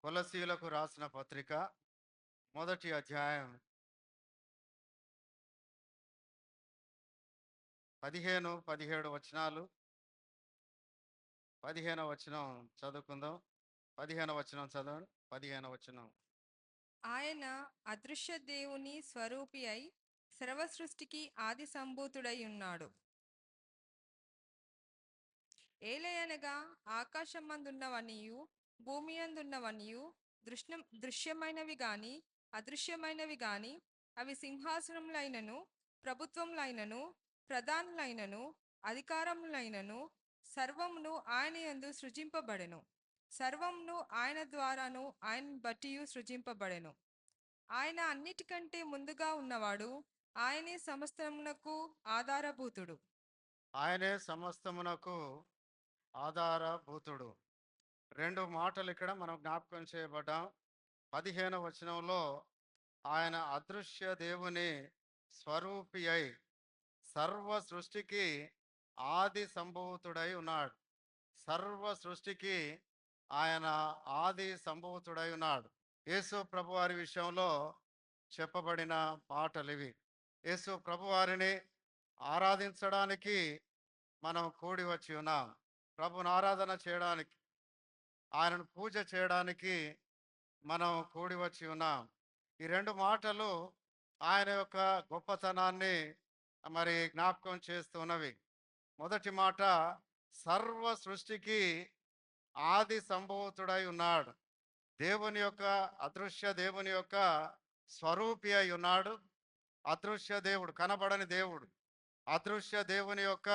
కొలసీలకు రాసిన పత్రిక మొదటి అధ్యాయం 17 వచనాలు. 15వ వచనం చదువుకుందాం. 15వ వచనం చదవండి. 15వ వచనం. ఆయన అదృశ్య దేవుని స్వరూపి అయి సర్వ సృష్టికి ఆది సంభూతుడై ఉన్నాడు. ఏలయనగా ఆకాశమందున్నవనియు భూమి అందున్నవనియు దృశ్యమైనవి గాని అదృశ్యమైనవి గాని అవి సింహాసనములైనను ప్రభుత్వములైనను ప్రధానులైనను అధికారములైనను సర్వమును ఆయన యందు సృజింపబడెను. సర్వమును ఆయన ద్వారాను ఆయన బట్టియు సృజింపబడెను. ఆయన అన్నిటికంటే ముందుగా ఉన్నవాడు. ఆయనే సమస్తమునకు ఆధారభూతుడు. ఆయనే సమస్తమునకు ఆధారభూతుడు. రెండు మాటలు ఇక్కడ మనం జ్ఞాపకం చేయబడ్డాం. 15వ వచనంలో ఆయన అదృశ్య దేవుని స్వరూపి అయి సర్వ సృష్టికి ఆది సంభూతుడై ఉన్నాడు. సర్వ సృష్టికి ఆయన ఆది సంభూతుడై ఉన్నాడు. యేసు ప్రభువారి విషయంలో చెప్పబడిన మాటలు ఇవి. యేసు ప్రభువారిని ఆరాధించడానికి మనం కూడి వచ్చి ఉన్నాం. ప్రభుని ఆరాధన చేయడానికి, ఆయనను పూజ చేయడానికి మనం కూడి వచ్చి ఉన్నాం. ఈ రెండు మాటలు ఆయన యొక్క గొప్పతనాన్ని మరి జ్ఞాపకం చేస్తున్నవి. మొదటి మాట, సర్వ సృష్టికి ఆది సంభూతుడై ఉన్నాడు. దేవుని యొక్క అదృశ్య దేవుని యొక్క స్వరూపి అయి ఉన్నాడు. అదృశ్య దేవుడు, కనబడని దేవుడు, అదృశ్య దేవుని యొక్క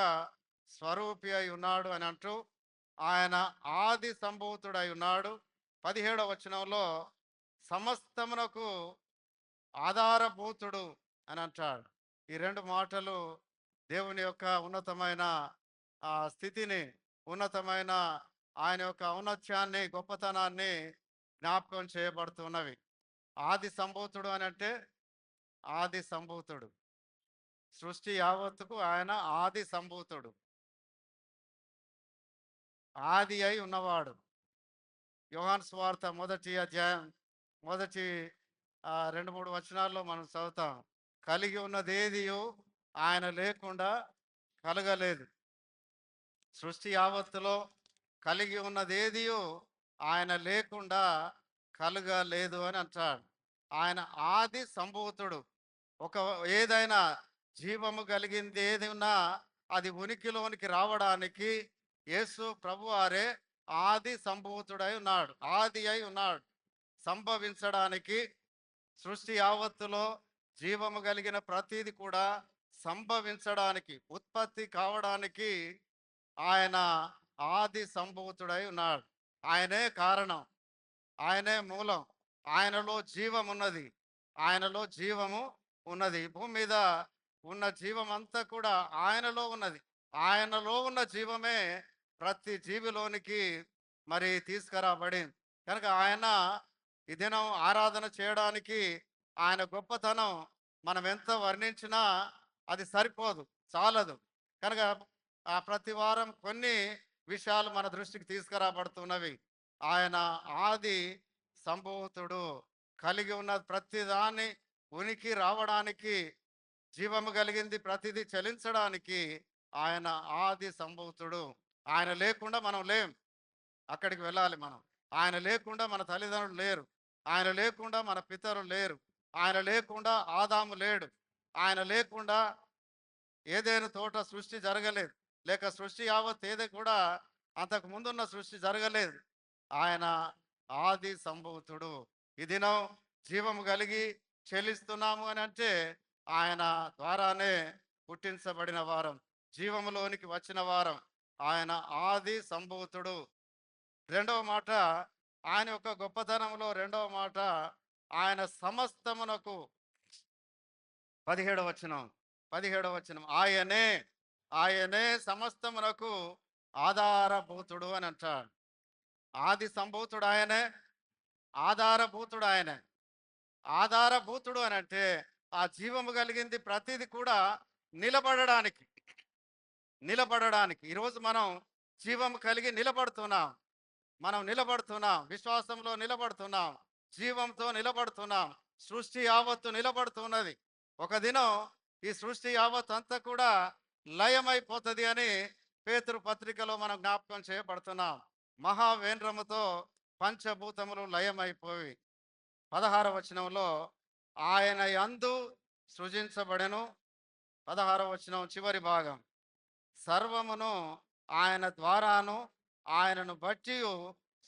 స్వరూపి అయి ఉన్నాడు అని అంటూ ఆయన ఆది సంభూతుడై ఉన్నాడు. 17వ వచనంలో సమస్తమునకు ఆధారభూతుడు అని అంటాడు. ఈ రెండు మాటలు దేవుని యొక్క ఉన్నతమైన స్థితిని, ఉన్నతమైన ఆయన యొక్క ఔన్నత్యాన్ని, గొప్పతనాన్ని జ్ఞాపకం చేయబడుతున్నవి. ఆది సంభూతుడు అని అంటే ఆది సంభూతుడు, సృష్టి యావత్తుకు ఆయన ఆది సంభూతుడు, ఆది అయి ఉన్నవాడు. యోహాను సువార్త మొదటి అధ్యాయం మొదటి 2-3 వచనాల్లో మనం చదువుతాం. కలిగి ఉన్నదేదియో ఆయన లేకుండా కలగలేదు. సృష్టి యావత్తులో కలిగి ఉన్నదేదియో ఆయన లేకుండా కలగలేదు అని అంటాడు. ఆయన ఆది సంభూతుడు. ఏదైనా జీవము కలిగింది ఏది ఉన్నా అది ఉనికిలోనికి రావడానికి యేసు ప్రభువారే ఆది సంభూతుడై ఉన్నాడు, ఆది అయి ఉన్నాడు. సంభవించడానికి, సృష్టి యావత్తులో జీవము కలిగిన ప్రతిది కూడా సంభవించడానికి, ఉత్పత్తి కావడానికి ఆయన ఆది సంభూతుడై ఉన్నాడు. ఆయనే కారణం, ఆయనే మూలం. ఆయనలో జీవం ఉన్నది, ఆయనలో జీవము ఉన్నది. భూమి మీద ఉన్న జీవం అంతా కూడా ఆయనలో ఉన్నది. ఆయనలో ఉన్న జీవమే ప్రతి జీవిలోనికి మరి తీసుకురాబడింది. కనుక ఆయన ఈ దినం ఆరాధన చేయడానికి ఆయన గొప్పతనం మనం ఎంత వర్ణించినా అది సరిపోదు, చాలదు. కనుక ప్రతి వారం కొన్ని విషయాలు మన దృష్టికి తీసుకురాబడుతున్నవి. ఆయన ఆది సంభూతుడు, కలిగి ఉన్న ప్రతిదాన్ని ఉనికి రావడానికి, జీవము కలిగింది ప్రతిదీ చలించడానికి ఆయన ఆది సంభూతుడు. ఆయన లేకుండా మనం లేం, అక్కడికి వెళ్ళాలి మనం. ఆయన లేకుండా మన తల్లిదండ్రులు లేరు, ఆయన లేకుండా మన పితరులు లేరు, ఆయన లేకుండా ఆదాము లేడు, ఆయన లేకుండా ఏదైనా తోట సృష్టి జరగలేదు, లేక సృష్టి యావత్ ఏదే కూడా అంతకు ముందున్న సృష్టి జరగలేదు. ఆయన ఆది సంభూతుడు. ఈ దినం జీవము కలిగి చెల్లిస్తున్నాము అని అంటే ఆయన ద్వారానే పుట్టించబడిన వారం, జీవములోనికి వచ్చిన వారం. ఆయన ఆది సంభూతుడు. రెండవ మాట, ఆయన యొక్క గొప్పతనంలో రెండవ మాట, ఆయన సమస్తమునకు 17వ వచనం ఆయనే సమస్తమునకు ఆధారభూతుడు అని అంటాడు. ఆది సంభూతుడు ఆయనే, ఆధారభూతుడు ఆయనే. ఆధారభూతుడు అని అంటే ఆ జీవము కలిగింది ప్రతిది కూడా నిలబడడానికి. ఈరోజు మనం జీవము కలిగి నిలబడుతున్నాం. మనం నిలబడుతున్నాం, విశ్వాసంలో నిలబడుతున్నాం, జీవంతో నిలబడుతున్నాం. సృష్టి యావత్తు నిలబడుతున్నది. ఒక దినం ఈ సృష్టి యావత్ అంతా కూడా లయమైపోతుంది అని పేతురు పత్రికలో మనం జ్ఞాపకం చేయబడుతున్నాం. మహావేంద్రముతో పంచభూతములు లయమైపోయి 16వ వచనంలో ఆయన యందు సృజించబడెను. 16వ వచనం చివరి భాగం, సర్వమును ఆయన ద్వారాను ఆయనను బట్టి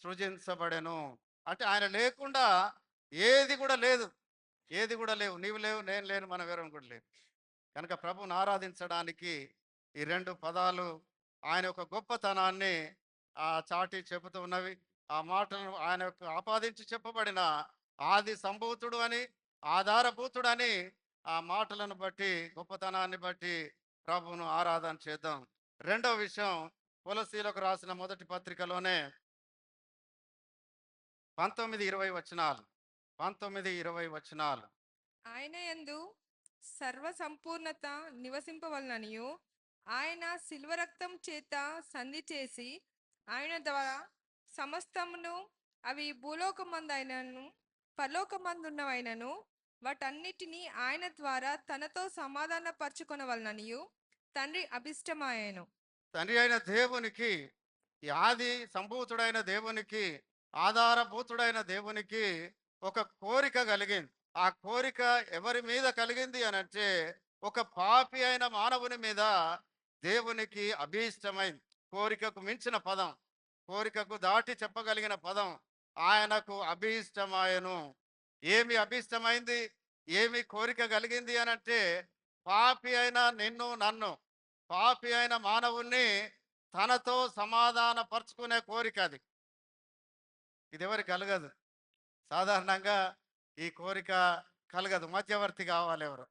సృజించబడెను. అంటే ఆయన లేకుండా ఏది కూడా లేదు, ఏది కూడా లేవు. నీవు లేవు, నేను లేను, మనం ఎవరం కూడా లేవు. కనుక ప్రభువుని ఆరాధించడానికి ఈ రెండు పదాలు ఆయన యొక్క గొప్పతనాన్ని చాటి చెబుతూ ఉన్నవి. ఆ మాటలను ఆయన యొక్క ఆపాదించి చెప్పబడిన ఆది సంభూతుడు అని, ఆధారభూతుడు అని ఆ మాటలను బట్టి, గొప్పతనాన్ని బట్టి ప్రభువును ఆరాధన చేద్దాం. రెండవ విషయం, కొలసీలకు రాసిన మొదటి పత్రికలోనే 19-20 వచనాలు, 19-20 వచనాలు. ఆయన యందు సర్వ సంపూర్ణత నివసింపవలననియు ఆయన శిల్వ రక్తం చేత సంధి చేసి ఆయన ద్వారా సమస్తమును, అవి భూలోకమందైనను పరలోకమందున్నవైనను వాటన్నిటినీ ఆయన ద్వారా తనతో సమాధానపరచుకొనవలననియు తండ్రి అభిష్టమాయెను. తండ్రి అయిన దేవునికి, ఈ ఆది సంభూతుడైన దేవునికి, ఆధారభూతుడైన దేవునికి ఒక కోరిక కలిగింది. ఆ కోరిక ఎవరి మీద కలిగింది అని అంటే, ఒక పాపి అయిన మానవుని మీద దేవునికి అభీష్టమైంది. కోరికకు మించిన పదం, కోరికకు దాటి చెప్పగలిగిన పదం, ఆయనకు అభీష్టమాయను. ఏమి అభీష్టమైంది, ఏమి కోరిక కలిగింది అని అంటే, పాపి అయిన నిన్ను నన్ను, పాపి అయిన మానవుణ్ణి తనతో సమాధాన పరుచుకునే కోరిక అది. ఇది ఎవరికి కలగదు. సాధారణంగా ఈ కోరిక కలగదు. మధ్యవర్తి కావాలి ఎవరు.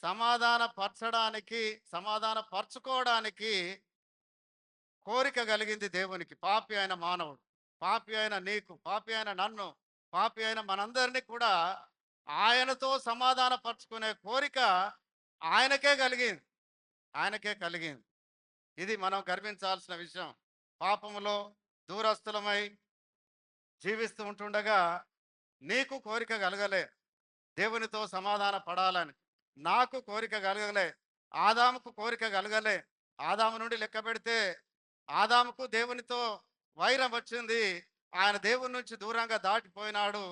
సమాధాన పరచడానికి, సమాధాన పరచుకోవడానికి కోరిక కలిగింది దేవునికి. పాపి అయిన మానవుడు, పాపి అయిన నీకు, పాపి అయిన నన్ను, పాపి అయిన మనందరినీ కూడా ఆయనతో సమాధాన పరచుకునే కోరిక ఆయనకే కలిగింది, ఆయనకే కలిగింది. ఇది మనం గర్వించాల్సిన విషయం. పాపములో దూరస్థులమై జీవిస్తూ ఉంటుండగా నీకు కోరిక కలగలే దేవునితో సమాధాన పడాలని. నాకు కోరిక కలగలే, ఆదాముకు కోరిక కలగలే. ఆదాము నుండి లెక్క పెడితే ఆదాముకు దేవునితో వైరం వచ్చింది. ఆయన దేవుని నుంచి దూరంగా దాటిపోయినాడు.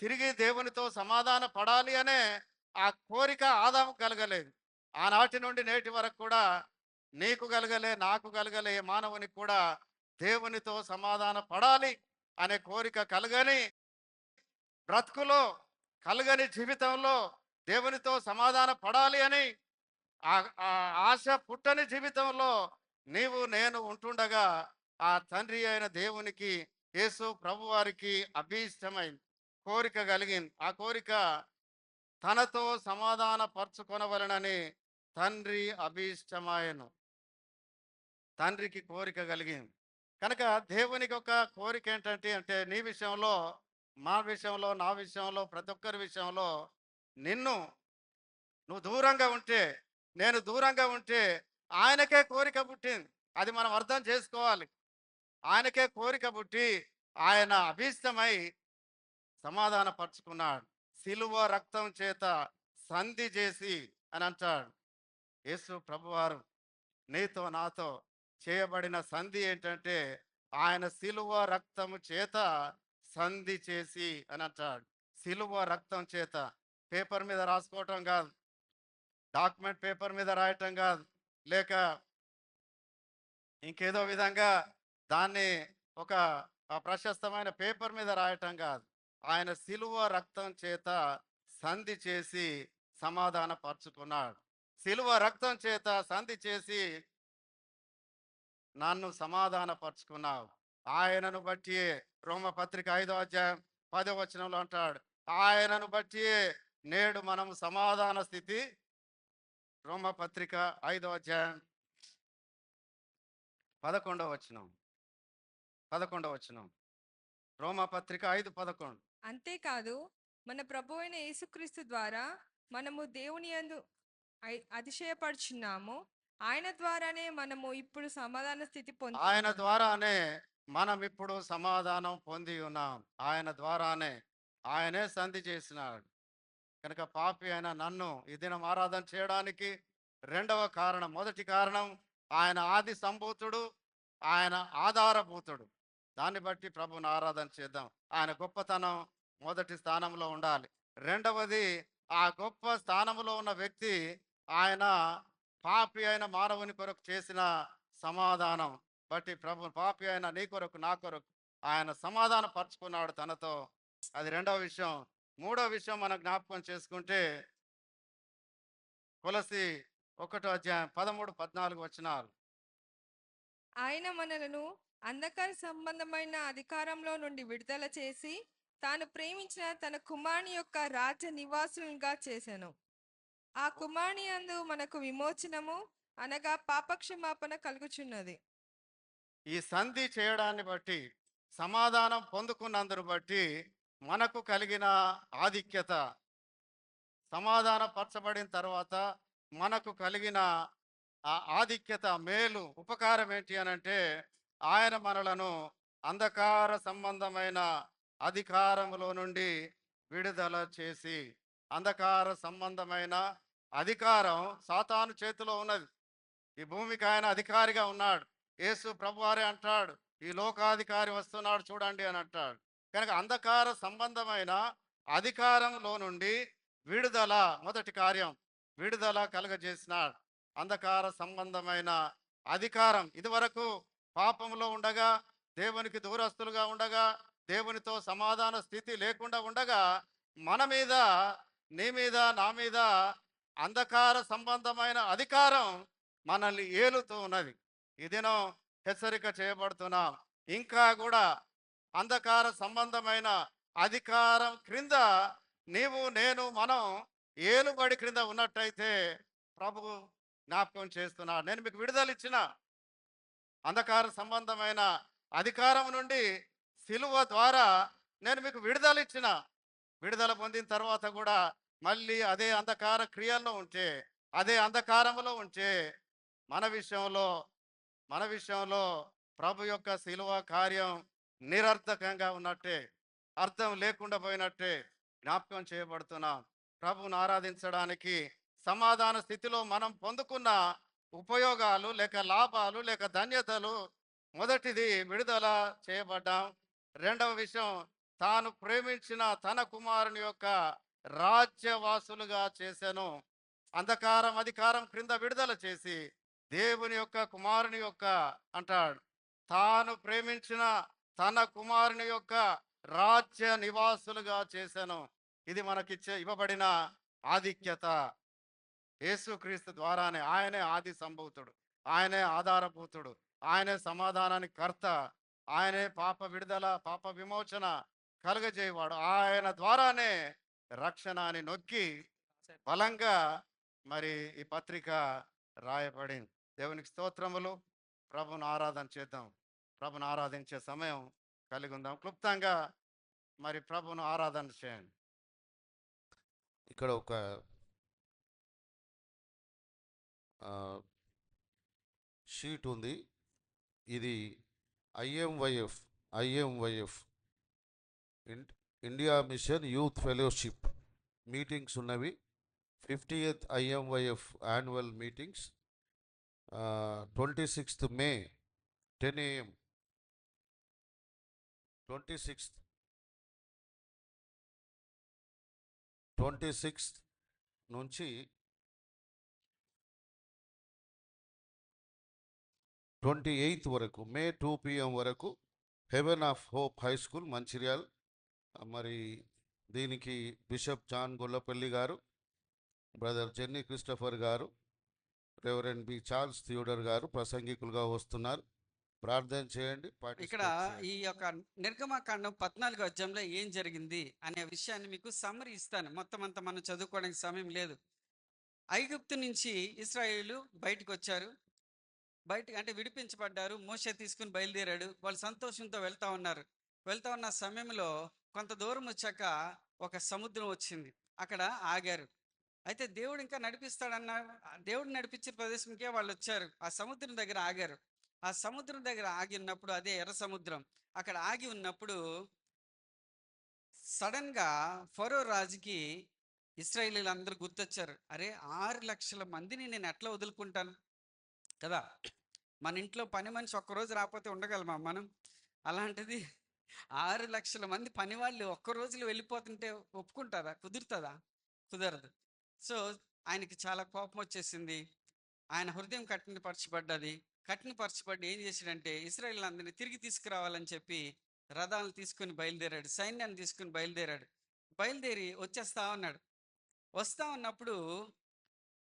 తిరిగి దేవునితో సమాధాన పడాలి అనే ఆ కోరిక ఆదాముకు కలగలేదు. ఆనాటి నుండి నేటి వరకు కూడా నీకు కలగలే, నాకు కలగలే, ఏ మానవునికి కూడా దేవునితో సమాధాన పడాలి అనే కోరిక కలగని బ్రతుకులో, కలగని జీవితంలో దేవునితో సమాధాన పడాలి అని ఆ ఆశ పుట్టని జీవితంలో నీవు నేను ఉంటుండగా ఆ తండ్రి అయిన దేవునికి, యేసు ప్రభు వారికి అభీష్టమైంది, కోరిక కలిగింది. ఆ కోరిక తనతో సమాధాన పరచుకొనవలనని తండ్రి అభీష్టమాయను. తండ్రికి కోరిక కలిగింది. కనుక దేవునికి ఒక కోరిక ఏంటంటే, నీ విషయంలో, మా విషయంలో, నా విషయంలో, ప్రతి ఒక్కరి విషయంలో, నువ్వు దూరంగా ఉంటే, నేను దూరంగా ఉంటే ఆయనకే కోరిక పుట్టింది. అది మనం అర్థం చేసుకోవాలి. ఆయనకే కోరిక పుట్టి ఆయన అభీష్టమై సమాధాన పరుచుకున్నాడు. సిలువ రక్తం చేత సంధి చేసి అని అంటాడు. యేసు ప్రభువారు నీతో నాతో చేయబడిన సంధి ఏంటంటే, ఆయన సిలువ రక్తము చేత సంధి చేసి అని అంటాడు. సిలువ రక్తం చేత. పేపర్ మీద రాసుకోవటం కాదు, డాక్యుమెంట్ పేపర్ మీద రాయటం కాదు, లేక ఇంకేదో విధంగా దాన్ని ఒక ప్రశస్తమైన పేపర్ మీద రాయటం కాదు. ఆయన సిలువ రక్తం చేత సంధి చేసి సమాధాన పరుచుకున్నాడు. సిలువ రక్తం చేత సంధి చేసి నన్ను సమాధాన పరుచుకున్నావు. ఆయనను బట్టి, రోమపత్రిక 5వ అధ్యాయం 10వ వచనంలో అంటాడు, ఆయనను బట్టి నేడు మనం సమాధాన స్థితి. రోమపత్రిక 5వ అధ్యాయం 11వ వచనం, 11వ వచనం. రోమపత్రిక 5:11. అంతేకాదు మన ప్రభు అయిన యేసుక్రీస్తు ద్వారా మనము దేవుని యందు అతిశయపడుచున్నాము. ఆయన ద్వారానే మనము ఇప్పుడు సమాధాన స్థితి ఆయన ద్వారానే మనం ఇప్పుడు సమాధానం పొంది ఉన్నాం. ఆయన ద్వారానే, ఆయనే సంధి చేసినాడు. కనుక పాపి అయిన నన్ను ఈ దినం ఆరాధన చేయడానికి రెండవ కారణం, మొదటి కారణం ఆయన ఆది సంభూతుడు, ఆయన ఆధారభూతుడు. దాన్ని బట్టి ప్రభుని ఆరాధన చేద్దాం. ఆయన గొప్పతనం మొదటి స్థానంలో ఉండాలి. రెండవది, ఆ గొప్ప స్థానంలో ఉన్న వ్యక్తి ఆయన పాపి అయిన మానవుని కొరకు చేసిన సమాధానం బట్టి ప్రభు పాపి అయిన నీ కొరకు నా కొరకు ఆయన సమాధానం పరుచుకున్నాడు తనతో. అది రెండవ విషయం. మూడో విషయం మనం జ్ఞాపకం చేసుకుంటే కొలసి 1వ అధ్యాయం 13, 14 వచనాలు. ఆయన మనలను అంధకార సంబంధమైన అధికారంలో నుండి విడుదల చేసి తాను ప్రేమించిన తన కుమారుని యొక్క రాజ్య నివాసులుగా చేసెను. ఆ కుమారుని యందు మనకు విమోచనము అనగా పాపక్షమాపణ కలుగుచున్నది. ఈ సంధి చేయడాన్ని బట్టి, సమాధానం పొందుకున్నందును బట్టి మనకు కలిగిన ఆధిక్యత, సమాధానం పరచబడిన తర్వాత మనకు కలిగిన ఆ ఆధిక్యత, మేలు, ఉపకారం ఏంటి అని అంటే ఆయన మనలను అంధకార సంబంధమైన అధికారములో నుండి విడుదల చేసి, అంధకార సంబంధమైన అధికారం సాతాను చేతిలో ఉన్నది. ఈ భూమికి ఆయన అధికారిగా ఉన్నాడు. యేసు ప్రభువారే అంటాడు, ఈ లోకాధికారి వస్తున్నాడు చూడండి అని అంటాడు. కనుక అంధకార సంబంధమైన అధికారంలో నుండి విడుదల, మొదటి కార్యం విడుదల కలుగజేసినాడు. అంధకార సంబంధమైన అధికారం, ఇదివరకు పాపంలో ఉండగా, దేవునికి దూరస్తులుగా ఉండగా, దేవునితో సమాధాన స్థితి లేకుండా ఉండగా మన మీద, నీ మీద, నా మీద అంధకార సంబంధమైన అధికారం మనల్ని ఏలుతూ ఉన్నది. ఈ దినం హెచ్చరిక చేయబడుతున్నాం. ఇంకా కూడా అంధకార సంబంధమైన అధికారం క్రింద నీవు, నేను, మనం ఏలుబడి క్రింద ఉన్నట్టయితే ప్రభు జ్ఞాపకం చేస్తున్నాడు. నేను మీకు విడుదల ఇచ్చిన అంధకార సంబంధమైన అధికారం నుండి సిలువ ద్వారా నేను మీకు విడుదల ఇచ్చిన. విడుదల పొందిన తర్వాత కూడా మళ్ళీ అదే అంధకార క్రియల్లో ఉంటే, అదే అంధకారంలో ఉంటే మన విషయంలో ప్రభు యొక్క సిలువ కార్యం నిరర్థకంగా ఉన్నట్టే, అర్థం లేకుండా పోయినట్టే జ్ఞాపకం చేయబడుతున్నాం. ప్రభువును ఆరాధించడానికి సమాధాన స్థితిలో మనం పొందుకున్న ఉపయోగాలు లేక లాభాలు లేక ధన్యతలు, మొదటిది విడుదల చేయబడ్డాం. రెండవ విషయం, తాను ప్రేమించిన తన కుమారుని యొక్క రాజ్యవాసులుగా చేశాను. అంధకారం అధికారం క్రింద విడుదల చేసి దేవుని యొక్క కుమారుని యొక్క అంటాడు, తాను ప్రేమించిన తన కుమారుని యొక్క రాజ్య నివాసులుగా చేశాను. ఇది ఇవ్వబడిన ఆధిక్యత. యేసుక్రీస్తు ద్వారానే, ఆయనే ఆది సంభూతుడు, ఆయనే ఆధారభూతుడు, ఆయనే సమాధానానికి కర్త, ఆయనే పాప విడుదల, పాప విమోచన కలుగజేయవాడు. ఆయన ద్వారానే రక్షణ అని నొక్కి బలంగా మరి ఈ పత్రిక రాయబడింది. దేవునికి స్తోత్రములు. ప్రభుని ఆరాధన చేద్దాం. ప్రభుని ఆరాధించే సమయం కలిగి ఉందాం. క్లుప్తంగా మరి ప్రభును ఆరాధన చేయండి. ఇక్కడ ఒక షీట్ ఉంది. ఇది IMYF India Mission Youth Fellowship meetings ఉన్నవి. 50th IMYF annual meetings 26th May 10 AM 26th నుంచి 28th వరకు, మే 2 PM వరకు Haven of Hope High School Mancherial. మరి దీనికి బిషప్ జాన్ గొల్లపల్లి గారు, బ్రదర్ జెన్నీ క్రిస్టఫర్ గారు, రెవరెండ్ బి చార్ల్స్ థియోడర్ గారు ప్రసంగికులుగా వస్తున్నారు. ప్రార్థన చేయండి. ఇక్కడ ఈ యొక్క నిర్గమకాండం 14వ అధ్యాయంలో ఏం జరిగింది అనే విషయాన్ని మీకు సమ్మరీ ఇస్తాను. మొత్తం అంతా మనం చదువుకోవడానికి సమయం లేదు. ఐగుప్తు నుంచి ఇశ్రాయేలు బయటకు వచ్చారు. అంటే విడిపించబడ్డారు. మోషే తీసుకుని బయలుదేరాడు. వాళ్ళు సంతోషంతో వెళ్తా ఉన్న సమయంలో కొంత దూరం వచ్చాక ఒక సముద్రం వచ్చింది. అక్కడ ఆగారు. అయితే దేవుడు ఇంకా నడిపిస్తాడన్నారు. దేవుడు నడిపించే ప్రదేశంకే వాళ్ళు వచ్చారు. ఆ సముద్రం దగ్గర ఆగారు. ఆ సముద్రం దగ్గర ఆగి ఉన్నప్పుడు, అదే ఎర్ర సముద్రం, అక్కడ ఆగి ఉన్నప్పుడు సడన్ గా ఫరో రాజుకి ఇశ్రాయేలీలు అందరూ గుర్తొచ్చారు. అరే, 6 లక్షల మందిని నేను ఎట్లా వదులుకుంటాను కదా. మన ఇంట్లో పని మనిషి ఒక్కరోజు రాకపోతే ఉండగలమా మనం? అలాంటిది 6 లక్షల మంది పని వాళ్ళు ఒక్క రోజులో వెళ్ళిపోతుంటే ఒప్పుకుంటారా? కుదురుతుందా? కుదరదు. సో ఆయనకి చాలా కోపం వచ్చేసింది. ఆయన హృదయం కఠినపరచబడ్డది. కఠినపరచబడి ఏం చేశాడంటే ఇశ్రాయేలు అందరినీ తిరిగి తీసుకురావాలని చెప్పి రథాలను తీసుకుని బయలుదేరాడు, సైన్యాన్ని తీసుకుని బయలుదేరాడు. బయలుదేరి వచ్చేస్తా ఉన్నాడు. వస్తా ఉన్నప్పుడు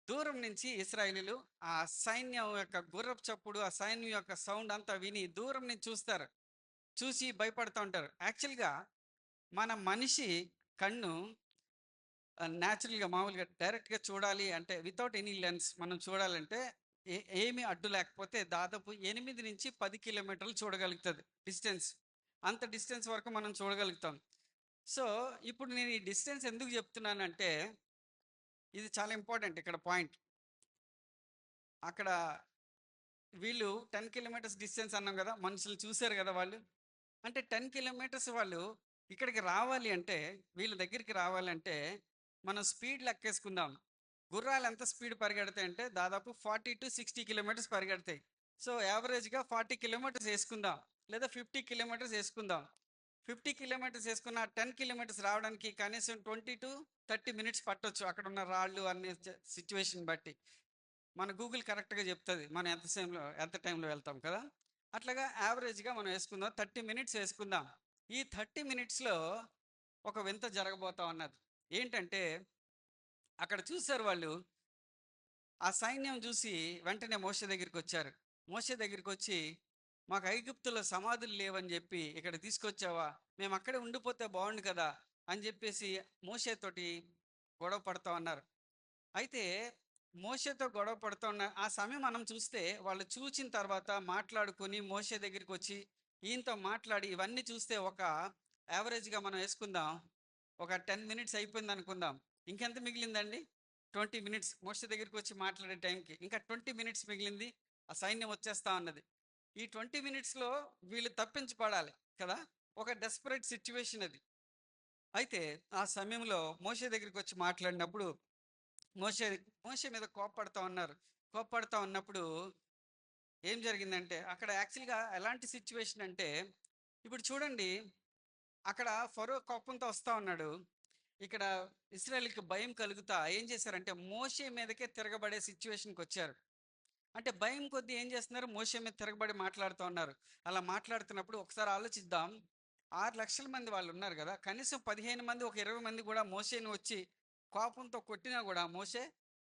దూరం నుంచి ఇశ్రాయేలీలు ఆ సైన్యం యొక్క గుర్రపు చప్పుడు, ఆ సైన్యం యొక్క సౌండ్ అంతా విని దూరం నుంచి చూస్తారు. చూసి భయపడుతూ ఉంటారు. యాక్చువల్గా మన మనిషి కన్ను న్యాచురల్గా మామూలుగా డైరెక్ట్గా చూడాలి అంటే వితౌట్ ఎనీ లెన్స్ మనం చూడాలంటే ఏమీ అడ్డు లేకపోతే దాదాపు 8 నుంచి 10 కిలోమీటర్లు చూడగలుగుతుంది డిస్టెన్స్. అంత డిస్టెన్స్ వరకు మనం చూడగలుగుతాం. సో ఇప్పుడు నేను ఈ డిస్టెన్స్ ఎందుకు చెప్తున్నానంటే ఇది చాలా ఇంపార్టెంట్ ఇక్కడ పాయింట్. అక్కడ వీళ్ళు 10 కిలోమీటర్స్ డిస్టెన్స్ అన్నాం కదా, మనుషులు చూశారు కదా వాళ్ళు. అంటే 10 కిలోమీటర్స్ వాళ్ళు ఇక్కడికి రావాలి అంటే, వీళ్ళ దగ్గరికి రావాలంటే మనం స్పీడ్ లెక్కేసుకుందాం. గుర్రాలు ఎంత స్పీడ్ పరిగెడతాయి అంటే దాదాపు 40 to 60 కిలోమీటర్స్ పరిగెడతాయి. సో యావరేజ్గా 40 కిలోమీటర్స్ వేసుకుందాం, లేదా 50 కిలోమీటర్స్ వేసుకుందాం. 50 కిలోమీటర్స్ వేసుకున్న 10 కిలోమీటర్స్ రావడానికి కనీసం 20 to 30 మినిట్స్ పట్టొచ్చు, అక్కడ ఉన్న రాళ్ళు అన్ని సిచ్యువేషన్ బట్టి. మన గూగుల్ కరెక్ట్గా చెప్తుంది మనం ఎంత టైంలో వెళ్తాం కదా. అట్లాగా యావరేజ్గా మనం వేసుకుందాం, 30 మినిట్స్ వేసుకుందాం. ఈ 30 మినిట్స్లో ఒక వింత జరగబోతా ఉన్నది. ఏంటంటే అక్కడ చూశారు వాళ్ళు, ఆ సైన్యం చూసి వెంటనే మోషే దగ్గరికి వచ్చారు. మోషే దగ్గరికి వచ్చి, మాకు ఐగుప్తులో సమాధులు లేవని చెప్పి ఇక్కడ తీసుకొచ్చావా, మేము అక్కడే ఉండిపోతే బాగుండు కదా అని చెప్పేసి మోషేతోటి గొడవ పడుతూ ఉన్నారు. అయితే మోషేతో గొడవ పడుతున్న ఆ సమయం మనం చూస్తే వాళ్ళు చూసిన తర్వాత మాట్లాడుకొని మోషే దగ్గరికి వచ్చి ఈయనతో మాట్లాడి ఇవన్నీ చూస్తే ఒక యావరేజ్గా మనం వేసుకుందాం, ఒక 10 మినిట్స్ అయిపోయింది అనుకుందాం. ఇంకెంత మిగిలిందండి? 20 మినిట్స్. మోషే దగ్గరికి వచ్చి మాట్లాడే టైంకి ఇంకా 20 మినిట్స్ మిగిలింది. ఆ సైన్యం వచ్చేస్తా ఉన్నది. ఈ 20 మినిట్స్లో వీళ్ళు తప్పించబడాలి కదా. ఒక డెస్పరేట్ సిచ్యువేషన్ అది. అయితే ఆ సమయంలో మోషే దగ్గరికి వచ్చి మాట్లాడినప్పుడు మోషే మోషే మీద కోప్పడుతూ ఉన్నారు. కోప్పడుతూ ఉన్నప్పుడు ఏం జరిగిందంటే అక్కడ యాక్చువల్గా ఎలాంటి సిచ్యువేషన్ అంటే, ఇప్పుడు చూడండి, అక్కడ ఫరో కోపంతో వస్తూ ఉన్నాడు. ఇక్కడ ఇశ్రాయేలుకి భయం కలుగుతా ఏం చేశారంటే మోషే మీదకే తిరగబడే సిచ్యువేషన్కి వచ్చారు. అంటే భయం కొద్దీ ఏం చేస్తున్నారు, మోషే మీద తిరగబడి మాట్లాడుతూ ఉన్నారు. అలా మాట్లాడుతున్నప్పుడు ఒకసారి ఆలోచిద్దాం, 6 లక్షల మంది వాళ్ళు ఉన్నారు కదా, కనీసం 15 మంది, ఒక 20 మంది కూడా మోషేని వచ్చి కోపంతో కొట్టినా కూడా మోషే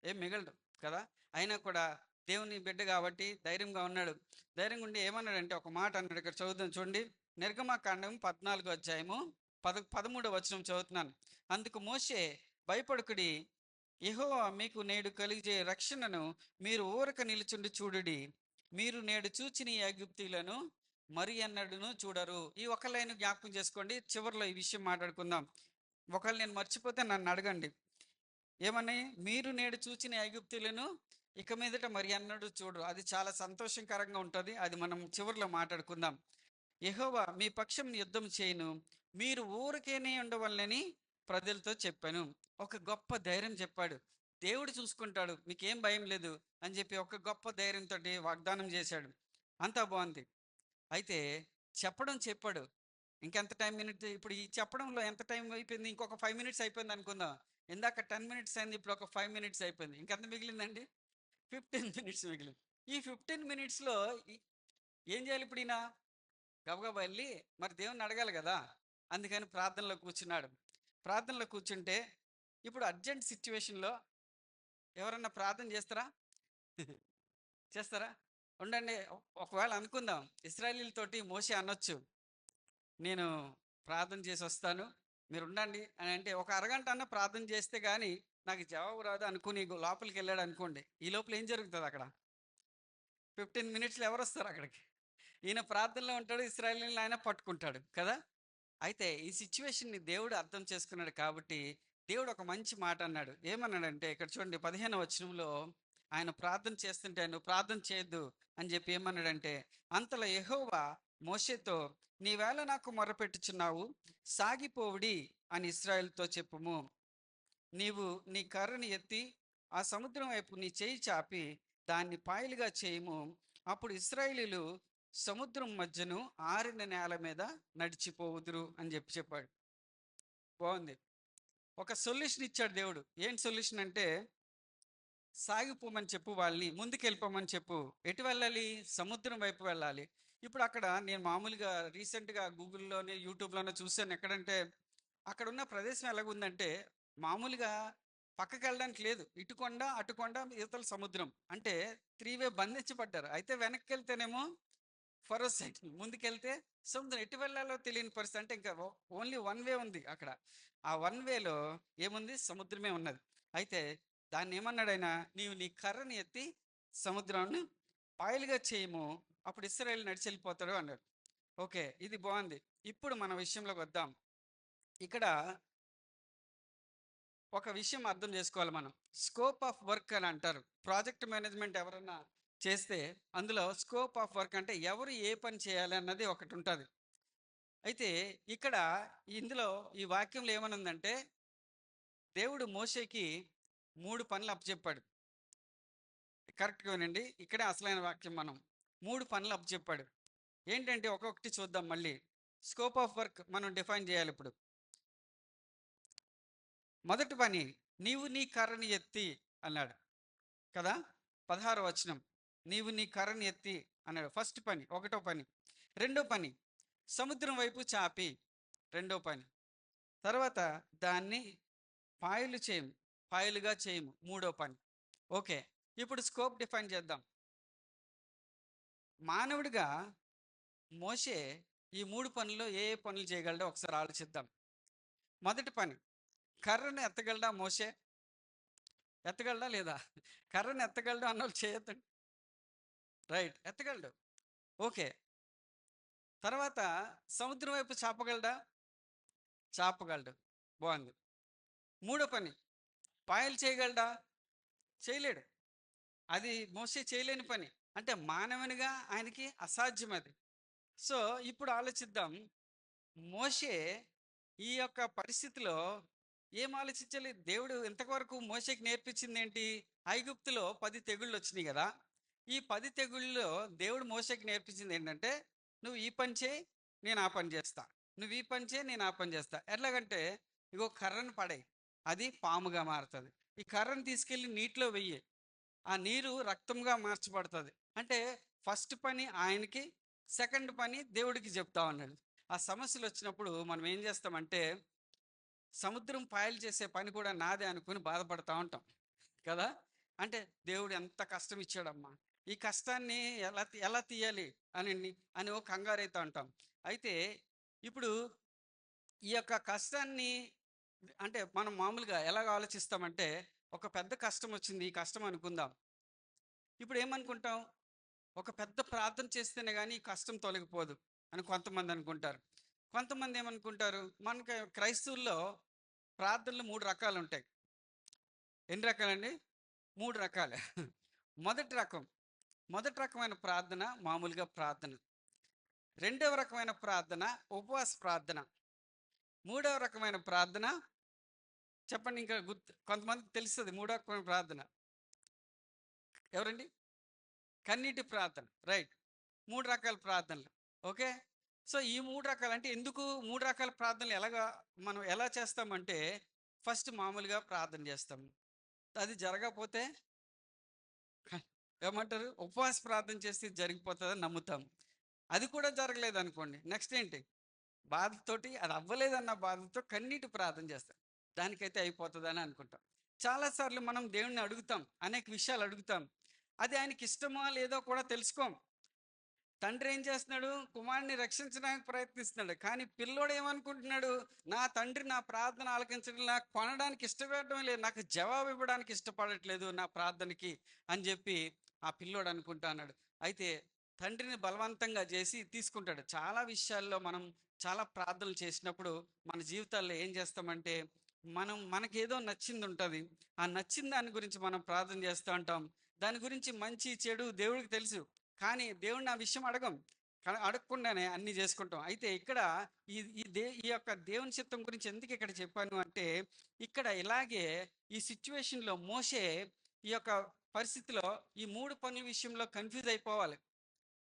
ఏం మిగలడు కదా. అయినా కూడా దేవుని బిడ్డ కాబట్టి ధైర్యంగా ఉన్నాడు. ధైర్యంగా ఉండి ఏమన్నాడంటే ఒక మాట అన్నాడు. ఇక్కడ చదువుదాం చూడండి, నిర్గమకాండం 14వ అధ్యాయము 13వ వచనం చదువుతున్నాను. అందుకు మోషే, భయపడుకుడి, యెహోవా మీకు నేడు కలిగే రక్షణను మీరు ఊరక నిలుచుండి చూడుడి. మీరు నేడు చూచిన ఈ ఐగుప్తీయులను మరి అన్నడును చూడరు. ఈ ఒక లైన్ జ్ఞాపకం చేసుకోండి, చివరిలో ఈ విషయం మాట్లాడుకుందాం. ఒకవేళ నేను మర్చిపోతే నన్ను అడగండి. ఏమని? మీరు నేడు చూచిన ఐగుప్తీయులను ఇక మీదట మరి అన్నడు చూడరు. అది చాలా సంతోషకరంగా ఉంటుంది, అది మనం చివరిలో మాట్లాడుకుందాం. యెహోవా మీ పక్షం యుద్ధం చేయను, మీరు ఊరికేనే ఉండవల్లని ప్రజలతో చెప్పాను. ఒక గొప్ప ధైర్యం చెప్పాడు. దేవుడు చూసుకుంటాడు, మీకేం భయం లేదు అని చెప్పి ఒక గొప్ప ధైర్యంతో వాగ్దానం చేశాడు. అంతా బాగుంది. అయితే చెప్పాడు. ఇంకెంత టైం మినిట్? ఇప్పుడు ఈ చెప్పడంలో ఎంత టైం అయిపోయింది? ఇంకొక 5 మినిట్స్ అయిపోయింది అనుకుందాం. ఇందాక 10 మినిట్స్ అయింది, ఇప్పుడు ఒక 5 మినిట్స్ అయిపోయింది. ఇంకెంత మిగిలిందండి? 15 మినిట్స్ మిగిలింది. ఈ 15 మినిట్స్లో ఏం చేయాలి? ఇప్పుడు ఈయన గబగబా వెళ్ళి మరి దేవుణ్ణి అడగాలి కదా. అందుకని ప్రార్థనలో కూర్చున్నాడు. ప్రార్థనలో కూర్చుంటే ఇప్పుడు అర్జెంట్ సిచ్యువేషన్లో ఎవరన్నా ప్రార్థన చేస్తారా? చేస్తారా? ఉండండి, ఒకవేళ అనుకుందాం ఇశ్రాయేలీలతోటి మోషే అనొచ్చు, నేను ప్రార్థన చేసి వస్తాను, మీరు ఉండండి అని. అంటే ఒక అరగంట అన్న ప్రార్థన చేస్తే కానీ నాకు జవాబు రాదు అనుకుని లోపలికి వెళ్ళాడు అనుకోండి. ఈ లోపల ఏం జరుగుతుంది? అక్కడ 15 మినిట్స్లో ఎవరు వస్తారు అక్కడికి? ఈయన ప్రార్థనలో ఉంటాడు, ఇశ్రాయేలీయులను ఆయన పట్టుకుంటాడు కదా. అయితే ఈ సిచ్యువేషన్ని దేవుడు అర్థం చేసుకున్నాడు కాబట్టి దేవుడు ఒక మంచి మాట అన్నాడు. ఏమన్నాడంటే ఇక్కడ చూడండి 15వ వచనంలో, ఆయన ప్రార్థన చేస్తుంటే నువ్వు ప్రార్థన చేయొద్దు అని చెప్పి ఏమన్నాడంటే, అంతలో యెహోవా మోషేతో, నీవేళ నాకు మొర్రపెట్టుచున్నావు, సాగిపోవుడి అని ఇశ్రాయేలుతో చెప్పుము. నీవు నీ కర్రని ఎత్తి ఆ సముద్రం వైపు నీ చేయి చాపి దాన్ని పాయలుగా చేయము. అప్పుడు ఇశ్రాయేలీయులు సముద్రం మధ్యను ఆరిన నేల మీద నడిచిపోవుదురు అని చెప్పాడు. బాగుంది. ఒక సొల్యూషన్ ఇచ్చాడు దేవుడు. ఏం సొల్యూషన్ అంటే, సాగిపోమని చెప్పు, వాళ్ళని ముందుకు వెళ్ళిపోమని చెప్పు. ఎటు వెళ్ళాలి? సముద్రం వైపు వెళ్ళాలి. ఇప్పుడు అక్కడ నేను మామూలుగా రీసెంట్గా గూగుల్లోనే యూట్యూబ్లోనే చూశాను. ఎక్కడంటే అక్కడ ఉన్న ప్రదేశం ఎలాగుందంటే, మామూలుగా పక్కకి వెళ్ళడానికి లేదు. ఇటు కొండ అటు కొండ ఇవతల సముద్రం. అంటే 3 వే బంధించబడ్డారు. అయితే వెనక్కి వెళ్తేనేమో ఫరో సైడ్, ముందుకెళ్తే సముద్రం. ఎటు వెళ్ళాలో తెలియని పరిస్థితి. అంటే ఇంకా ఓన్లీ 1 వే ఉంది అక్కడ. ఆ 1 వేలో ఏముంది? సముద్రమే ఉన్నది. అయితే దాన్ని ఏమన్నాడు ఆయన, నీవు నీ కర్రని ఎత్తి సముద్రాన్ని పాయలుగా చేయము, అప్పుడు ఇశ్రాయేలు నడిచి వెళ్ళిపోతాడు అన్నాడు. ఓకే, ఇది బాగుంది. ఇప్పుడు మన విషయంలోకి వద్దాం. ఇక్కడ ఒక విషయం అర్థం చేసుకోవాలి మనం. స్కోప్ ఆఫ్ వర్క్ అని అంటారు. ప్రాజెక్ట్ మేనేజ్మెంట్ ఎవరన్నా చేస్తే అందులో స్కోప్ ఆఫ్ వర్క్ అంటే ఎవరు ఏ పని చేయాలి అన్నది ఒకటి ఉంటుంది. అయితే ఇక్కడ ఇందులో ఈ వాక్యంలో ఏమనుందంటే, దేవుడు మోషేకి 3 పనులు అప్పచెప్పాడు. కరెక్ట్గా వినండి, ఇక్కడే అసలైన వాక్యం. మనం 3 పనులు అప్పచెప్పాడు. ఏంటంటే ఒక్కొక్కటి చూద్దాం. మళ్ళీ స్కోప్ ఆఫ్ వర్క్ మనం డిఫైన్ చేయాలి ఇప్పుడు. మొదటి పని, నీవు నీ కర్రని ఎత్తి అన్నాడు కదా. 16వ వచనం, నీవు నీ కర్రని ఎత్తి అన్నాడు. ఫస్ట్ పని, ఒకటో పని. రెండో పని, సముద్రం వైపు చాపి, రెండో పని. తర్వాత దాన్ని పాయలుగా చేయము, మూడో పని. ఓకే, ఇప్పుడు స్కోప్ డిఫైన్ చేద్దాం. మానవుడిగా మోషే ఈ 3 పనుల్లో ఏ ఏ పనులు చేయగలడో ఒకసారి ఆలోచిద్దాం. మొదటి పని, కర్రను ఎత్తగలడా మోషే? ఎత్తగలడా లేదా? కర్రను ఎత్తగలడు అన్నోళ్ళు చేయొద్దండి. రైట్, ఎత్తగలడు. ఓకే, తర్వాత సముద్రం వైపు చాపగలడా? చాపగలడు. బాగుంది. మూడో పని, పాయలు చేయగలడా? చేయలేడు. అది మోషే చేయలేని పని. అంటే మానవునిగా ఆయనకి అసాధ్యం అది. సో ఇప్పుడు ఆలోచిద్దాం, మోషే ఈ యొక్క పరిస్థితిలో ఏం ఆలోచించాలి? దేవుడు ఇంతవరకు మోషేకి నేర్పించింది ఏంటి? ఐగుప్తులో 10 తెగుళ్ళు వచ్చినాయి కదా. ఈ 10 తెగుళ్ళలో దేవుడు మోషేకి నేర్పించింది ఏంటంటే, నువ్వు ఈ పని చేయి, నేను ఆ పని చేస్తా. నువ్వు ఈ పని చేయి, నేను ఆ పని చేస్తా. ఎట్లాగంటే, ఇగో కర్రను పడేయి, అది పాముగా మారుతుంది. ఈ కర్రను తీసుకెళ్ళి నీటిలో వెయ్యి, ఆ నీరు రక్తంగా మార్చబడుతుంది. అంటే ఫస్ట్ పని ఆయనకి, సెకండ్ పని దేవుడికి చెప్తా ఉన్నాడు. ఆ సమస్యలు వచ్చినప్పుడు మనం ఏం చేస్తామంటే, సముద్రం పాయలు చేసే పని కూడా నాదే అనుకుని బాధపడతా ఉంటాం కదా. అంటే దేవుడు ఎంత కష్టం ఇచ్చాడమ్మా, ఈ కష్టాన్ని ఎలా తీయాలి అని ఒక కంగారు అవుతూ ఉంటాం. అయితే ఇప్పుడు ఈ యొక్క కష్టాన్ని, అంటే మనం మామూలుగా ఎలాగ ఆలోచిస్తామంటే, ఒక పెద్ద కష్టం వచ్చింది, ఈ కష్టం అనుకుందాం. ఇప్పుడు ఏమనుకుంటాం? ఒక పెద్ద ప్రార్థన చేస్తేనే కానీ ఈ కష్టం తొలగిపోదు అని కొంతమంది అనుకుంటారు. కొంతమంది ఏమనుకుంటారు, మనకి క్రైస్తవుల్లో ప్రార్థనలు 3 రకాలు ఉంటాయి. ఎన్ని రకాలండి? 3 రకాలు. మొదటి రకమైన ప్రార్థన మామూలుగా ప్రార్థన. రెండవ రకమైన ప్రార్థన ఉపవాస ప్రార్థన. మూడవ రకమైన ప్రార్థన చెప్పండి, ఇంకా కొంతమందికి తెలుస్తుంది. మూడవ రకమైన ప్రార్థన ఎవరండి? కన్నీటి ప్రార్థన. రైట్, 3 రకాల ప్రార్థనలు. ఓకే, సో ఈ 3 రకాలు అంటే ఎందుకు 3 రకాల ప్రార్థనలు మనం ఎలా చేస్తామంటే, ఫస్ట్ మామూలుగా ప్రార్థన చేస్తాం, అది జరగకపోతే ఏమంటారు, ఉపవాస ప్రార్థన చేస్తే జరిగిపోతుందని నమ్ముతాం. అది కూడా జరగలేదు అనుకోండి, నెక్స్ట్ ఏంటి? బాధతోటి, అది అవ్వలేదన్న బాధతో కన్నీటి ప్రార్థన చేస్తాం, దానికైతే అయిపోతుందని అనుకుంటాం. చాలాసార్లు మనం దేవుణ్ణి అడుగుతాం, అనేక విషయాలు అడుగుతాం, అది ఆయనకి ఇష్టమా లేదో కూడా తెలుసుకోం. తండ్రి ఏం చేస్తున్నాడు? కుమారుని రక్షించడానికి ప్రయత్నిస్తున్నాడు. కానీ పిల్లోడు ఏమనుకుంటున్నాడు? నా తండ్రి నా ప్రార్థన ఆలకించడం, నాకు కొనడానికి ఇష్టపడటం లేదు, నాకు జవాబు ఇవ్వడానికి ఇష్టపడట్లేదు నా ప్రార్థనకి అని చెప్పి ఆ పిల్లోడు అనుకుంటా అన్నాడు. అయితే తండ్రిని బలవంతంగా చేసి తీసుకుంటాడు. చాలా విషయాల్లో మనం చాలా ప్రార్థనలు చేసినప్పుడు మన జీవితాల్లో ఏం చేస్తామంటే, మనకేదో నచ్చింది ఉంటుంది, ఆ నచ్చిన దాని గురించి మనం ప్రార్థన చేస్తూ ఉంటాం. దాని గురించి మంచి చెడు దేవుడికి తెలుసు. కానీ దేవుడిని ఆ విషయం అడగం. అడగకుండానే అన్ని చేసుకుంటాం. అయితే ఇక్కడ ఈ యొక్క దేవుని చిత్తం గురించి ఎందుకు ఇక్కడ చెప్పాను అంటే, ఇక్కడ ఇలాగే ఈ సిచ్యువేషన్లో మోషే ఈ యొక్క పరిస్థితిలో ఈ 3 పనుల విషయంలో కన్ఫ్యూజ్ అయిపోవాలి.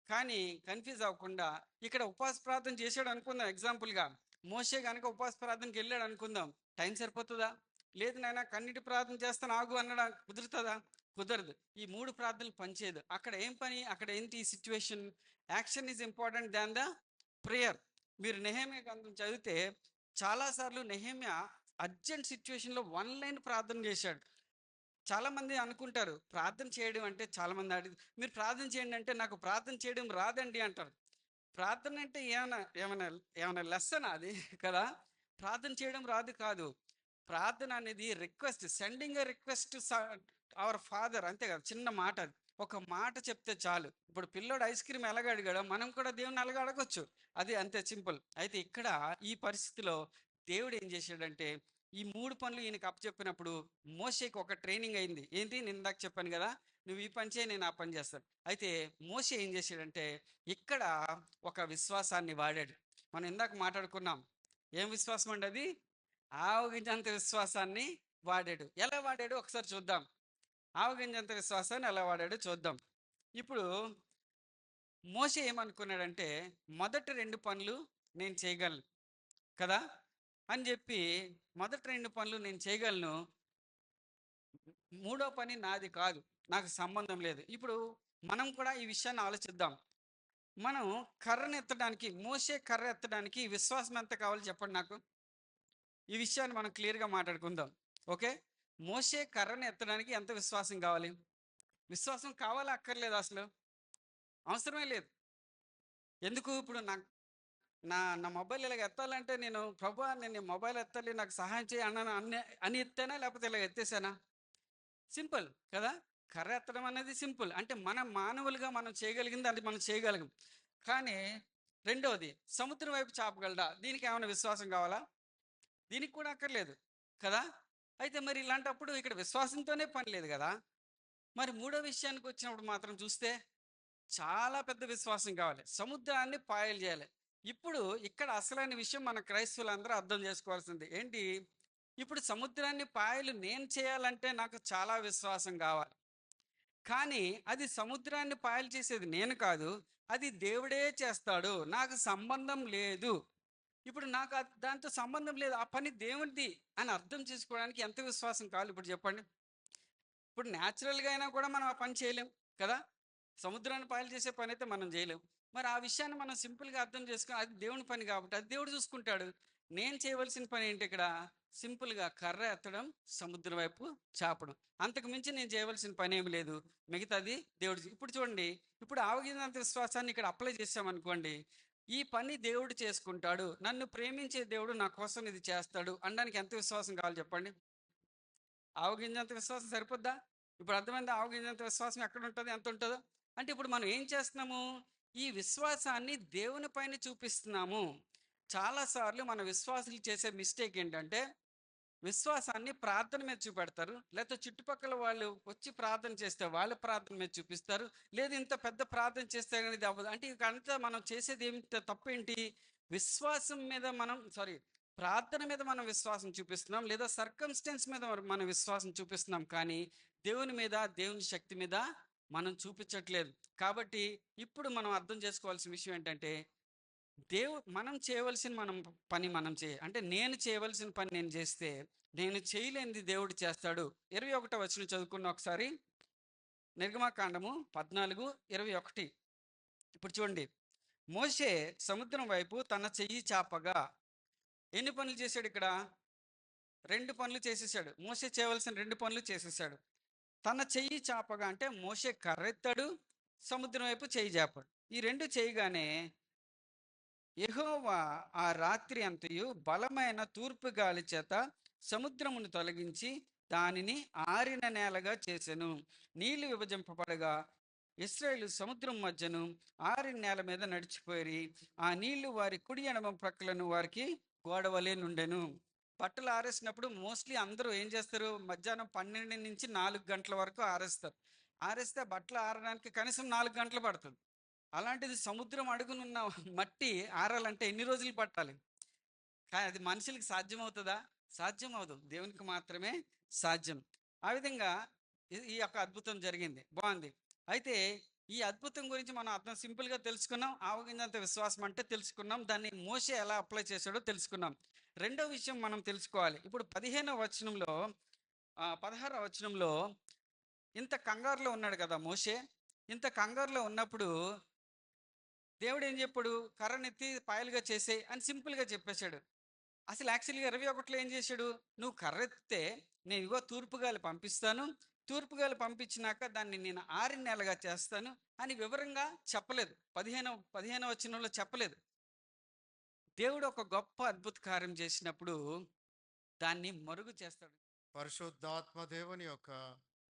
కానీ కన్ఫ్యూజ్ అవ్వకుండా ఇక్కడ ఉపవాస ప్రార్థన చేశాడు అనుకుందాం. ఎగ్జాంపుల్గా మోషే కనుక ఉపవాస ప్రార్థనకి వెళ్ళాడు అనుకుందాం. టైం సరిపోతుందా? లేదు నాయన కన్నీటి ప్రార్థన చేస్తాను ఆగు అన్నడా? కుదురుతుందా? కుదరదు. ఈ 3 ప్రార్థనలు పనిచేయదు. అక్కడ ఏం పని? అక్కడ ఏంటి situation? Action is important than the prayer. మీరు నెహెమ్యా గ్రంథం చదివితే చాలాసార్లు నెహెమ్యా అర్జెంట్ సిచ్యువేషన్లో 1 లైన్ ప్రార్థన చేశాడు. చాలా మంది అనుకుంటారు ప్రార్థన చేయడం అంటే, చాలా మంది మీరు ప్రార్థన చేయండి అంటే నాకు ప్రార్థన చేయడం రాదండి అంటారు. ప్రార్థన అంటే ఏమైనా ఏమైనా లెసన్ అది కదా? ప్రార్థన చేయడం రాదు కాదు. ప్రార్థన అనేది request, sending a request to our father, అంతే కదా. చిన్న మాట, అది ఒక మాట చెప్తే చాలు. ఇప్పుడు పిల్లోడు ఐస్ క్రీమ్ ఎలాగ అడిగాడో మనం కూడా దేవుని అలాగ అడగొచ్చు. అది అంతే సింపుల్. అయితే ఇక్కడ ఈ పరిస్థితిలో దేవుడు ఏం చేశాడంటే, ఈ 3 పనులు ఈయనకి అప్పచెప్పినప్పుడు మోషేకి ఒక ట్రైనింగ్ అయింది. ఏంటి? నేను ఇందాక చెప్పాను కదా, నువ్వు ఈ పని చేయి, నేను ఆ పని చేస్తాను. అయితే మోషే ఏం చేశాడంటే ఇక్కడ ఒక విశ్వాసాన్ని వాడాడు. మనం ఇందాక మాట్లాడుకున్నాం. ఏం విశ్వాసం అండి అది? ఆవగింజంత విశ్వాసాన్ని వాడాడు. ఎలా వాడాడు ఒకసారి చూద్దాం. ఆవగింజంత విశ్వాసాన్ని ఎలా వాడాడు చూద్దాం. ఇప్పుడు మోషే ఏమనుకున్నాడంటే, మొదటి 2 పనులు నేను చేయగలను కదా అని చెప్పి, మొదటి 2 పనులు నేను చేయగలను, 3వ పని నాది కాదు, నాకు సంబంధం లేదు. ఇప్పుడు మనం కూడా ఈ విషయాన్ని ఆలోచిద్దాం. మనం కర్రను ఎత్తడానికి, మోషే కర్ర ఎత్తడానికి విశ్వాసం ఎంత కావాలి చెప్పండి నాకు. ఈ విషయాన్ని మనం క్లియర్గా మాట్లాడుకుందాం. ఓకే, మోషే కర్రను ఎత్తడానికి ఎంత విశ్వాసం కావాలి? విశ్వాసం కావాలా అక్కర్లేదు? అసలు అవసరమే లేదు. ఎందుకు? ఇప్పుడు నా నా మొబైల్ ఇలాగ ఎత్తాలంటే నేను, ప్రభా నేను మొబైల్ ఎత్తాలి, నాకు సహాయం చేయి అని ఎత్తానా, లేకపోతే ఇలా ఎత్తేసానా? సింపుల్ కదా. కర్ర ఎత్తడం అనేది సింపుల్. అంటే మనం మానవులుగా మనం చేయగలిగింది అది మనం చేయగలం. కానీ రెండవది, సముద్రం వైపు చాపగలడా? దీనికి ఏమైనా విశ్వాసం కావాలా? దీనికి కూడా అక్కర్లేదు కదా. అయితే మరి ఇలాంటప్పుడు ఇక్కడ విశ్వాసంతోనే పని లేదు కదా. మరి 3వ విషయానికి వచ్చినప్పుడు మాత్రం చూస్తే చాలా పెద్ద విశ్వాసం కావాలి. సముద్రాన్ని పాయలు చేయాలి. ఇప్పుడు ఇక్కడ అసలైన విషయం మన క్రైస్తవులందరూ అర్థం చేసుకోవాల్సింది ఏంటి? ఇప్పుడు సముద్రాన్ని పాయలు నేను చేయాలంటే నాకు చాలా విశ్వాసం కావాలి. కానీ అది సముద్రాన్ని పాయలు చేసేది నేను కాదు, అది దేవుడే చేస్తాడు, నాకు సంబంధం లేదు. ఇప్పుడు నాకు దాంతో సంబంధం లేదు, ఆ పని దేవుడిది అని అర్థం చేసుకోవడానికి ఎంత విశ్వాసం కావాలి ఇప్పుడు చెప్పండి. ఇప్పుడు న్యాచురల్గా అయినా కూడా మనం ఆ పని చేయలేం కదా. సముద్రాన్ని పాయలు చేసే పని అయితే మనం చేయలేం. మరి ఆ విషయాన్ని మనం సింపుల్గా అర్థం చేసుకుని, అది దేవుని పని కాబట్టి అది దేవుడు చూసుకుంటాడు. నేను చేయవలసిన పని ఏంటి ఇక్కడ? సింపుల్గా కర్ర ఎత్తడం, సముద్రం వైపు చాపడం. అంతకు మించి నేను చేయవలసిన పని ఏమి లేదు. మిగతాది దేవుడు. ఇప్పుడు చూడండి, ఇప్పుడు ఆవగింజంత విశ్వాసాన్ని ఇక్కడ అప్లై చేసామనుకోండి, ఈ పని దేవుడు చేసుకుంటాడు, నన్ను ప్రేమించే దేవుడు నా కోసం ఇది చేస్తాడు అనడానికి ఎంత విశ్వాసం కావాలి చెప్పండి. ఆవగింజంత విశ్వాసం సరిపోద్దా? ఇప్పుడు అర్థమైంది ఆవగింజంత విశ్వాసం ఎక్కడ ఉంటుంది, ఎంత ఉంటుందో. అంటే ఇప్పుడు మనం ఏం చేస్తున్నాము? ఈ విశ్వాసాన్ని దేవుని పైన చూపిస్తున్నాము. చాలాసార్లు మన విశ్వాసులు చేసే మిస్టేక్ ఏంటంటే, విశ్వాసాన్ని ప్రార్థన మీద చూపెడతారు, లేకపోతే చుట్టుపక్కల వాళ్ళు వచ్చి ప్రార్థన చేస్తే వాళ్ళ ప్రార్థన మీద చూపిస్తారు, లేదు ఇంత పెద్ద ప్రార్థన చేస్తే కానీ ఇది అవ్వదు. అంటే ఇకంతా మనం చేసేది ఏమిటి? తప్పేంటి? విశ్వాసం మీద మనం ప్రార్థన మీద మనం విశ్వాసం చూపిస్తున్నాం, లేదా సర్కమ్స్టెన్స్ మీద మనం విశ్వాసం చూపిస్తున్నాం, కానీ దేవుని మీద, దేవుని శక్తి మీద మనం చూపించట్లేదు. కాబట్టి ఇప్పుడు మనం అర్థం చేసుకోవాల్సిన విషయం ఏంటంటే, మనం చేయవలసిన పని మనం అంటే నేను చేయవలసిన పని నేను చేస్తే, నేను చేయలేనిది దేవుడు చేస్తాడు. 21వ వచనం చదువుకున్న ఒకసారి, నిర్గమకాండము 14:21. ఇప్పుడు చూడండి, మోషే సముద్రం వైపు తన చెయ్యి చాపగా. ఎన్ని పనులు చేశాడు ఇక్కడ? 2 పనులు చేసేసాడు. మోషే చేయవలసిన 2 పనులు చేసేసాడు. తన చెయ్యి చాపగా అంటే మోషే కర్రెత్తాడు, సముద్రం వైపు చెయ్యి చాపాడు. ఈ 2 చేయగానే యెహోవా ఆ రాత్రి అంతయు బలమైన తూర్పు గాలి చేత సముద్రమును తొలగించి దానిని ఆరిన నేలగా చేసెను. నీళ్లు విభజింపబడగా ఇశ్రాయేలు సముద్రం మధ్యను ఆరిన నేల మీద నడిచిపోయి, ఆ నీళ్లు వారి కుడి ఎడమ ప్రక్కలను వారికి గోడవలే నుండెను. బట్టలు ఆరేసినప్పుడు మోస్ట్లీ అందరూ ఏం చేస్తారు? మధ్యాహ్నం 12 నుంచి 4 గంటల వరకు ఆరేస్తారు. ఆరేస్తే బట్టలు ఆరడానికి కనీసం 4 గంటలు పడుతుంది. అలాంటిది సముద్రం అడుగునున్న మట్టి ఆరాలంటే ఎన్ని రోజులు పట్టాలి? కానీ అది మనుషులకి సాధ్యమవుతుందా? సాధ్యం అవదు. దేవునికి మాత్రమే సాధ్యం. ఆ విధంగా ఈ యొక్క అద్భుతం జరిగింది. బాగుంది. అయితే ఈ అద్భుతం గురించి మనం అర్థం సింపుల్గా తెలుసుకున్నాం. ఆవగింజంత విశ్వాసం అంటే తెలుసుకున్నాం. దాన్ని మోషే ఎలా అప్లై చేశాడో తెలుసుకున్నాం. రెండో విషయం మనం తెలుసుకోవాలి. ఇప్పుడు 15వ వచనంలో 16వ వచనంలో ఇంత కంగారులో ఉన్నాడు కదా మోషే. ఇంత కంగారులో ఉన్నప్పుడు దేవుడు ఏం చెప్పాడు? కర్రనెత్తి పాయలుగా చేసేయి అని సింపుల్గా చెప్పేశాడు. అసలు యాక్చువల్గా 21లో ఏం చేశాడు? నువ్వు కర్రెత్తితే నేను ఇగో తూర్పుగాలి పంపిస్తాను, తూర్పుగాలి పంపించినాక దాన్ని నేను ఆరిన నెలగా చేస్తాను అని వివరంగా చెప్పలేదు. 15వ వచనంలో చెప్పలేదు. దేవుడు ఒక గొప్ప అద్భుత కార్యం చేసినప్పుడు దాన్ని మరుగు చేస్తాడు. పరిశుద్ధాత్మ దేవుని యొక్క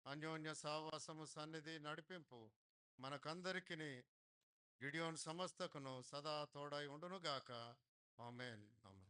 అన్యోన్య సావాసము, సన్నిధి, నడిపింపు మనకందరికి గిడియోన్ సమస్తకును సదా తోడై ఉండునుగాక. ఆమేన్. ఆమేన్.